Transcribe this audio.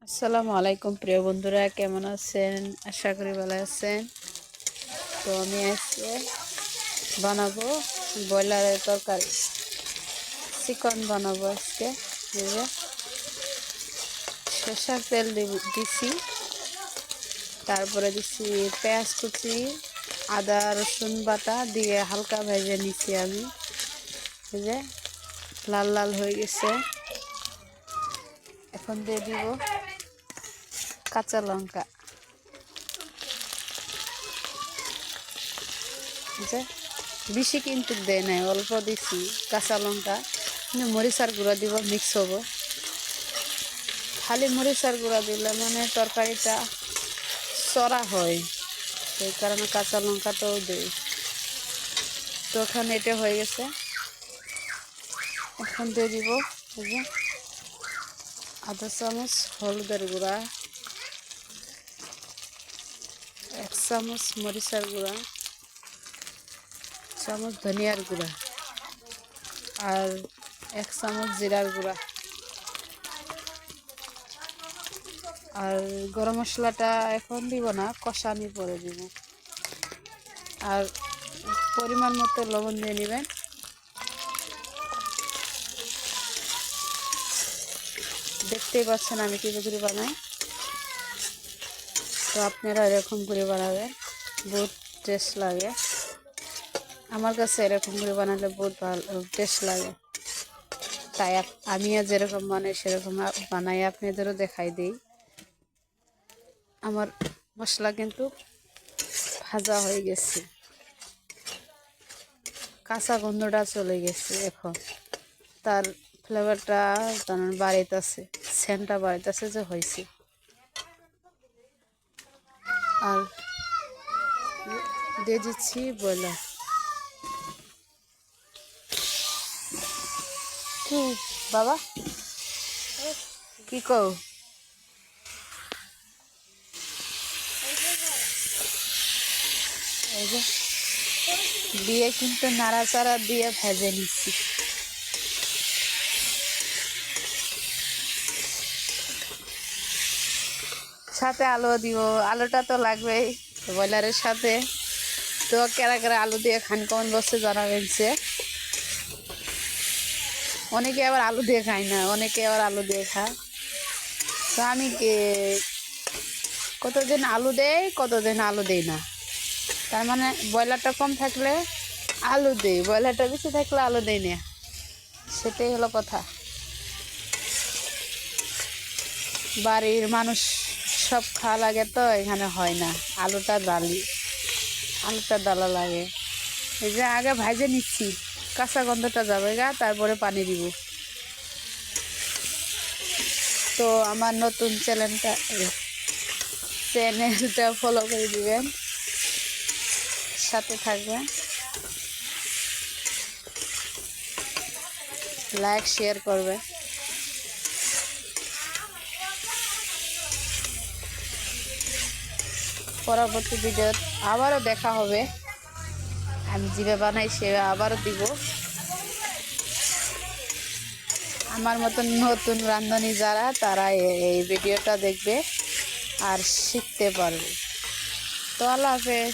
আসসালামু আলাইকুম প্রিয় বন্ধুরা, কেমন আছেন? আশা করি ভালো আছেন। তো আমি আজকে বানাবো ব্রয়লারের তরকারি, চিকেন বানাবো আজকে। এই যে সরষের তেল দিছি, তারপরে দিছি পেঁয়াজ কুচি, আদা রসুন বাটা দিয়ে হালকা ভেজে নিছি আমি। এই যে লাল লাল হয়ে গেছে, এখন দিয়ে দিব কাঁচা লঙ্কা। যে বেশি কিন্তু দেয় নাই, অল্প দিছি কাঁচা লঙ্কা। মরিচার গুঁড়া দিব, মিক্স হবো। খালি মরিচার গুঁড়া দিলে মানে তরকারিটা চড়া হয়, সেই কারণে কাঁচা লঙ্কাটাও দেই। তো এখন এটা হয়ে গেছে, এখন দিয়ে দিব এই যে আধা চামচ হলুদের গুঁড়া, 1 চামচ মরিচার গুঁড়া, চামচ ধনিয়ার গুঁড়া আর 1 চামচ জিরার গুঁড়া। আর গরম মশলাটা এখন দিব না, কষানি পরে দিব। আর পরিমাণ মতো লবণ দিয়ে নেবেন। দেখতেই পাচ্ছেন আমি কীভাবে করে বানাই, তো আপনারা এরকম করে বানাবেন, বহুত টেস্ট লাগে। আমার কাছে এরকম করে বানালে বহুত ভালো টেস্ট লাগে, তাই আমিও যেরকম বানাই সেরকম বানাই, আপনাদেরও দেখাই দিই। আমার মশলা কিন্তু ভাজা হয়ে গেছে, কাঁচা গন্ধটা চলে গেছে। এখন তার ফ্লেভারটা বাড়িতেছে, সেন্টটা বাড়িতেছে যে হয়েছে। আর দিয়ে দিচ্ছি ব্রয়লার। কি বাবা, কি কও? এই যে দিয়ে কিন্তু নাড়াচাড়া দিয়ে ভেজে নিচ্ছি। সাথে আলু দিব, আলুটা তো লাগবেই ব্রয়লারের সাথে। তো কেরা কেরা আলু দিয়ে খান কেমন বসে জানাবেন। সে অনেকে আবার আলু দিয়ে খায় না, অনেকে আবার আলু দিয়ে খায়। তো আমি কতদিন আলু দেই, কতদিন আলু দেই না। তার মানে ব্রয়লারটা কম থাকলে আলু দেই, ব্রয়লারটা বেশি থাকলে আলু দেই না, সেটাই হলো কথা। বাড়ির মানুষ সব খাওয়া লাগে, তো এখানে হয় না। আলুটা ডালা লাগে। এই যে আগে ভাজে নিচ্ছি, কাঁচা গন্ধটা যাবে গা, তারপরে পানি দিব। তো আমার নতুন চ্যানেলটা ফলো করে দিবেন, সাথে থাকবেন, লাইক শেয়ার করবেন। পরবর্তী ভিডিও আবারও দেখা হবে, আমি যেভাবে বানাই সেভাবে আবারও দিব। আমার মতন নতুন রাঁধুনি যারা, তারা এই ভিডিওটা দেখবে আর শিখতে পারবে। তো আল্লাহ হাফেজ।